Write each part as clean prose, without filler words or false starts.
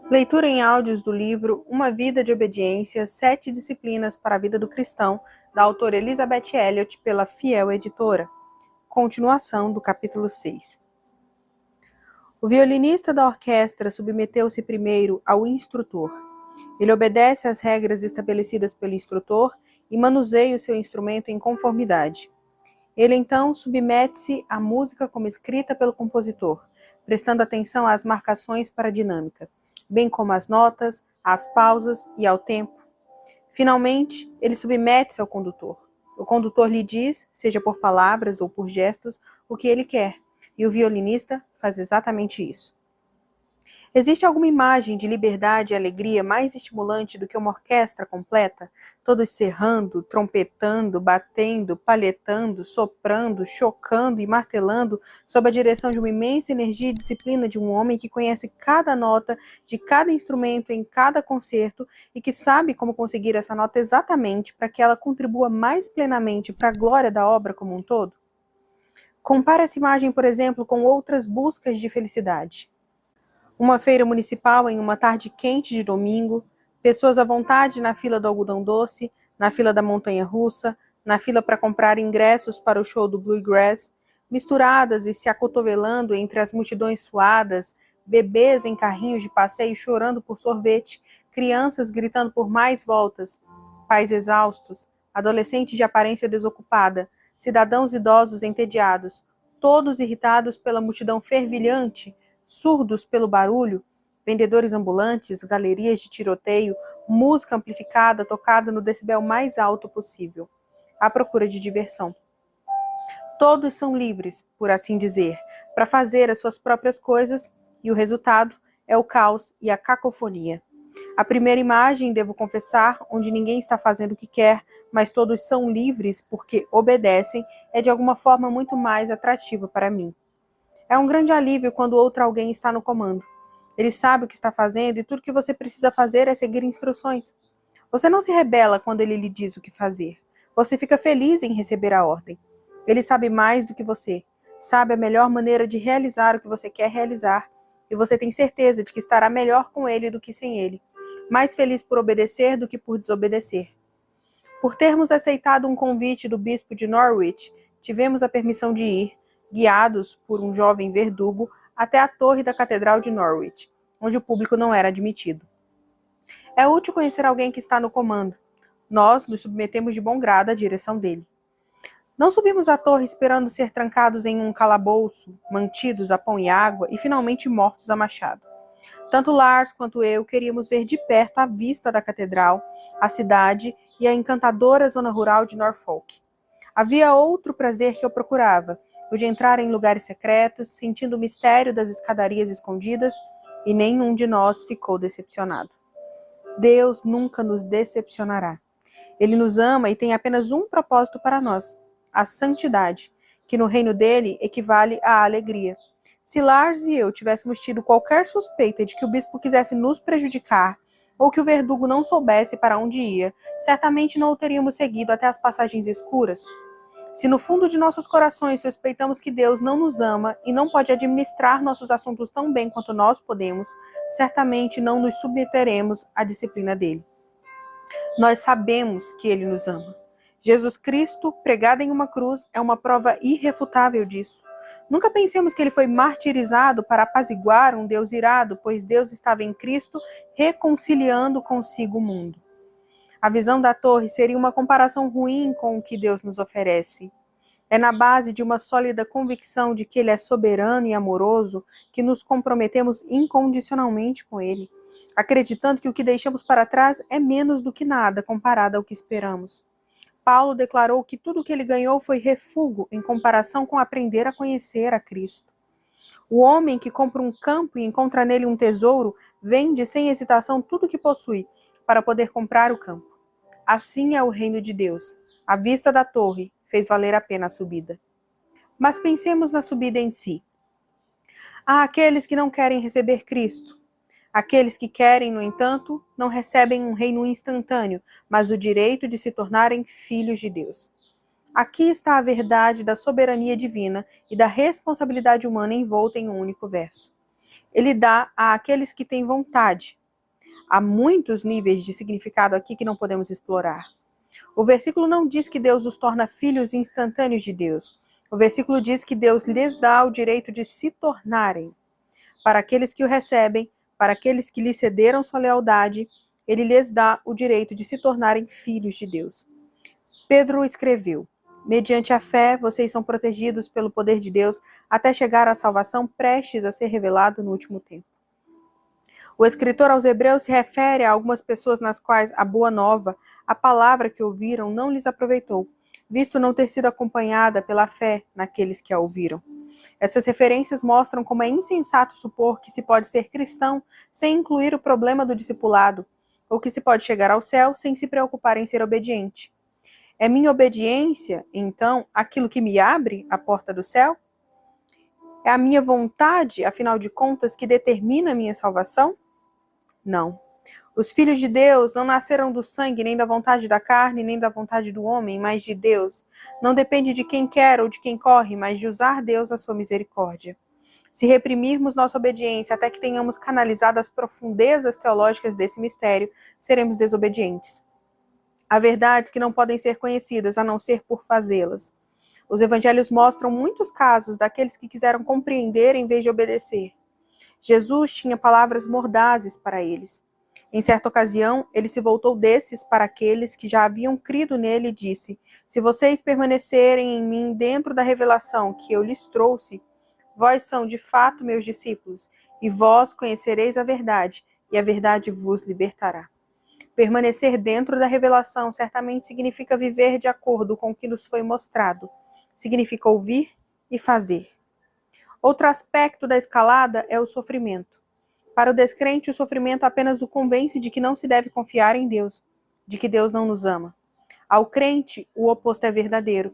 Leitura em áudios do livro Uma Vida de Obediência, 7 Disciplinas para a Vida do Cristão, da autora Elizabeth Elliot, pela Fiel Editora. Continuação do capítulo 6. O violinista da orquestra submeteu-se primeiro ao instrutor. Ele obedece às regras estabelecidas pelo instrutor e manuseia o seu instrumento em conformidade. Ele então submete-se à música como escrita pelo compositor, prestando atenção às marcações para a dinâmica, bem como às notas, às pausas e ao tempo. Finalmente, ele submete-se ao condutor. O condutor lhe diz, seja por palavras ou por gestos, o que ele quer, e o violinista faz exatamente isso. Existe alguma imagem de liberdade e alegria mais estimulante do que uma orquestra completa, todos serrando, trompetando, batendo, palhetando, soprando, chocando e martelando, sob a direção de uma imensa energia e disciplina de um homem que conhece cada nota de cada instrumento em cada concerto e que sabe como conseguir essa nota exatamente para que ela contribua mais plenamente para a glória da obra como um todo? Compare essa imagem, por exemplo, com outras buscas de felicidade. Uma feira municipal em uma tarde quente de domingo, pessoas à vontade na fila do algodão doce, na fila da montanha-russa, na fila para comprar ingressos para o show do Bluegrass, misturadas e se acotovelando entre as multidões suadas, bebês em carrinhos de passeio chorando por sorvete, crianças gritando por mais voltas, pais exaustos, adolescentes de aparência desocupada, cidadãos idosos entediados, todos irritados pela multidão fervilhante, surdos pelo barulho, vendedores ambulantes, galerias de tiroteio, música amplificada tocada no decibel mais alto possível, à procura de diversão. Todos são livres, por assim dizer, para fazer as suas próprias coisas, e o resultado é o caos e a cacofonia. A primeira imagem, devo confessar, onde ninguém está fazendo o que quer, mas todos são livres porque obedecem, é de alguma forma muito mais atrativa para mim. É um grande alívio quando outro alguém está no comando. Ele sabe o que está fazendo e tudo que você precisa fazer é seguir instruções. Você não se rebela quando ele lhe diz o que fazer. Você fica feliz em receber a ordem. Ele sabe mais do que você. Sabe a melhor maneira de realizar o que você quer realizar. E você tem certeza de que estará melhor com ele do que sem ele. Mais feliz por obedecer do que por desobedecer. Por termos aceitado um convite do bispo de Norwich, tivemos a permissão de ir, guiados por um jovem verdugo, até a torre da Catedral de Norwich, onde o público não era admitido. É útil conhecer alguém que está no comando. Nós nos submetemos de bom grado à direção dele. Não subimos à torre esperando ser trancados em um calabouço, mantidos a pão e água e finalmente mortos a machado. Tanto Lars quanto eu queríamos ver de perto a vista da catedral, a cidade e a encantadora zona rural de Norfolk. Havia outro prazer que eu procurava, o de entrar em lugares secretos, sentindo o mistério das escadarias escondidas, e nenhum de nós ficou decepcionado. Deus nunca nos decepcionará. Ele nos ama e tem apenas um propósito para nós, a santidade, que no reino dele equivale à alegria. Se Lars e eu tivéssemos tido qualquer suspeita de que o bispo quisesse nos prejudicar, ou que o verdugo não soubesse para onde ia, certamente não o teríamos seguido até as passagens escuras. Se no fundo de nossos corações suspeitamos que Deus não nos ama e não pode administrar nossos assuntos tão bem quanto nós podemos, certamente não nos submeteremos à disciplina dele. Nós sabemos que ele nos ama. Jesus Cristo, pregado em uma cruz, é uma prova irrefutável disso. Nunca pensemos que ele foi martirizado para apaziguar um Deus irado, pois Deus estava em Cristo reconciliando consigo o mundo. A visão da torre seria uma comparação ruim com o que Deus nos oferece. É na base de uma sólida convicção de que ele é soberano e amoroso que nos comprometemos incondicionalmente com ele, acreditando que o que deixamos para trás é menos do que nada comparado ao que esperamos. Paulo declarou que tudo o que ele ganhou foi refúgio em comparação com aprender a conhecer a Cristo. O homem que compra um campo e encontra nele um tesouro, vende sem hesitação tudo o que possui para poder comprar o campo. Assim é o reino de Deus. A vista da torre fez valer a pena a subida. Mas pensemos na subida em si. Há aqueles que não querem receber Cristo. Aqueles que querem, no entanto, não recebem um reino instantâneo, mas o direito de se tornarem filhos de Deus. Aqui está a verdade da soberania divina e da responsabilidade humana envolta em um único verso. Ele dá àqueles que têm vontade. Há muitos níveis de significado aqui que não podemos explorar. O versículo não diz que Deus os torna filhos instantâneos de Deus. O versículo diz que Deus lhes dá o direito de se tornarem. Para aqueles que o recebem, para aqueles que lhe cederam sua lealdade, ele lhes dá o direito de se tornarem filhos de Deus. Pedro escreveu: mediante a fé, vocês são protegidos pelo poder de Deus até chegar à salvação prestes a ser revelada no último tempo. O escritor aos Hebreus se refere a algumas pessoas nas quais a boa nova, a palavra que ouviram, não lhes aproveitou, visto não ter sido acompanhada pela fé naqueles que a ouviram. Essas referências mostram como é insensato supor que se pode ser cristão sem incluir o problema do discipulado, ou que se pode chegar ao céu sem se preocupar em ser obediente. É minha obediência, então, aquilo que me abre a porta do céu? É a minha vontade, afinal de contas, que determina a minha salvação? Não. Os filhos de Deus não nasceram do sangue, nem da vontade da carne, nem da vontade do homem, mas de Deus. Não depende de quem quer ou de quem corre, mas de usar Deus a sua misericórdia. Se reprimirmos nossa obediência até que tenhamos canalizado as profundezas teológicas desse mistério, seremos desobedientes. Há verdades que não podem ser conhecidas a não ser por fazê-las. Os evangelhos mostram muitos casos daqueles que quiseram compreender em vez de obedecer. Jesus tinha palavras mordazes para eles. Em certa ocasião, ele se voltou desses para aqueles que já haviam crido nele e disse: se vocês permanecerem em mim dentro da revelação que eu lhes trouxe, vós são de fato meus discípulos, e vós conhecereis a verdade, e a verdade vos libertará. Permanecer dentro da revelação certamente significa viver de acordo com o que nos foi mostrado. Significa ouvir e fazer. Outro aspecto da escalada é o sofrimento. Para o descrente, o sofrimento apenas o convence de que não se deve confiar em Deus, de que Deus não nos ama. Ao crente, o oposto é verdadeiro.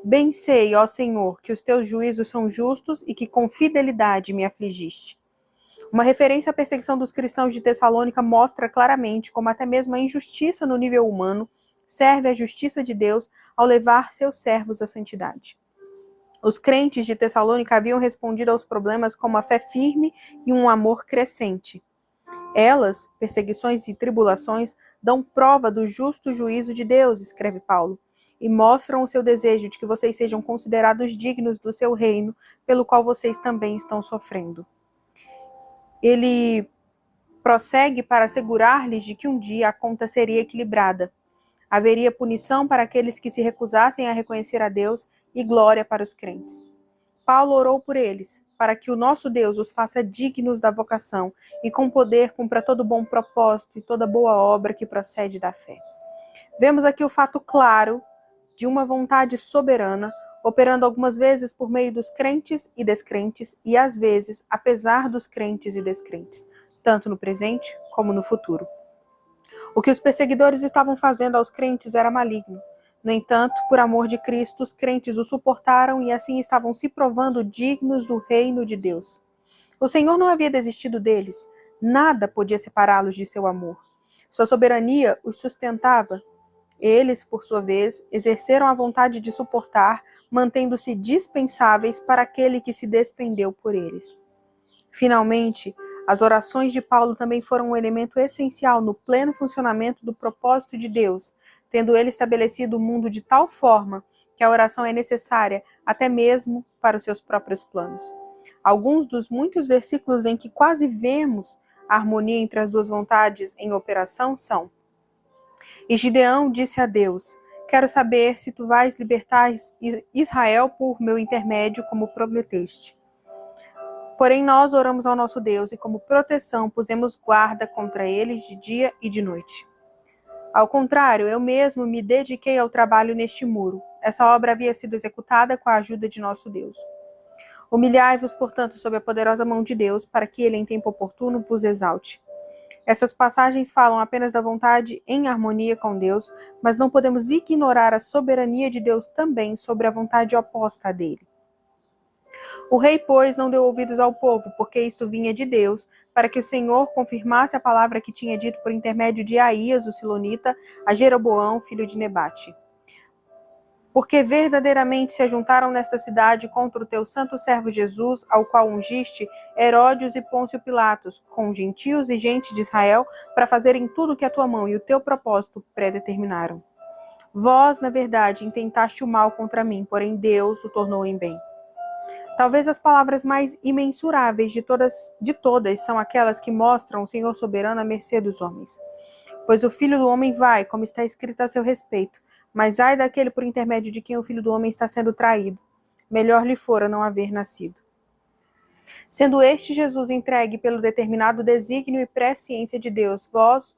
Bem sei, ó Senhor, que os teus juízos são justos e que com fidelidade me afligiste. Uma referência à perseguição dos cristãos de Tessalônica mostra claramente como até mesmo a injustiça no nível humano serve à justiça de Deus ao levar seus servos à santidade. Os crentes de Tessalônica haviam respondido aos problemas com uma fé firme e um amor crescente. Elas, perseguições e tribulações, dão prova do justo juízo de Deus, escreve Paulo, e mostram o seu desejo de que vocês sejam considerados dignos do seu reino, pelo qual vocês também estão sofrendo. Ele prossegue para assegurar-lhes de que um dia a conta seria equilibrada. Haveria punição para aqueles que se recusassem a reconhecer a Deus e glória para os crentes. Paulo orou por eles, para que o nosso Deus os faça dignos da vocação e com poder cumpra todo bom propósito e toda boa obra que procede da fé. Vemos aqui o fato claro de uma vontade soberana, operando algumas vezes por meio dos crentes e descrentes e às vezes, apesar dos crentes e descrentes, tanto no presente como no futuro. O que os perseguidores estavam fazendo aos crentes era maligno. No entanto, por amor de Cristo, os crentes o suportaram e assim estavam se provando dignos do reino de Deus. O Senhor não havia desistido deles. Nada podia separá-los de seu amor. Sua soberania os sustentava. Eles, por sua vez, exerceram a vontade de suportar, mantendo-se dispensáveis para aquele que se despendeu por eles. Finalmente, as orações de Paulo também foram um elemento essencial no pleno funcionamento do propósito de Deus, tendo ele estabelecido o mundo de tal forma que a oração é necessária até mesmo para os seus próprios planos. Alguns dos muitos versículos em que quase vemos a harmonia entre as duas vontades em operação são: e Gideão disse a Deus: quero saber se tu vais libertar Israel por meu intermédio, como prometeste. Porém nós oramos ao nosso Deus e como proteção pusemos guarda contra eles de dia e de noite. Ao contrário, eu mesmo me dediquei ao trabalho neste muro. Essa obra havia sido executada com a ajuda de nosso Deus. Humilhai-vos, portanto, sob a poderosa mão de Deus, para que ele, em tempo oportuno, vos exalte. Essas passagens falam apenas da vontade em harmonia com Deus, mas não podemos ignorar a soberania de Deus também sobre a vontade oposta a dele. O rei, pois, não deu ouvidos ao povo, porque isto vinha de Deus, para que o Senhor confirmasse a palavra que tinha dito por intermédio de Aías, o Silonita, a Jeroboão, filho de Nebate. Porque verdadeiramente se ajuntaram nesta cidade contra o teu santo servo Jesus, ao qual ungiste Herodes e Pôncio Pilatos, com gentios e gente de Israel, para fazerem tudo que a tua mão e o teu propósito predeterminaram. Vós, na verdade, intentaste o mal contra mim, porém Deus o tornou em bem. Talvez as palavras mais imensuráveis de todas são aquelas que mostram o Senhor soberano à mercê dos homens. Pois o Filho do Homem vai, como está escrito a seu respeito, mas ai daquele por intermédio de quem o Filho do Homem está sendo traído. Melhor lhe fora não haver nascido. Sendo este Jesus entregue pelo determinado desígnio e presciência de Deus, vós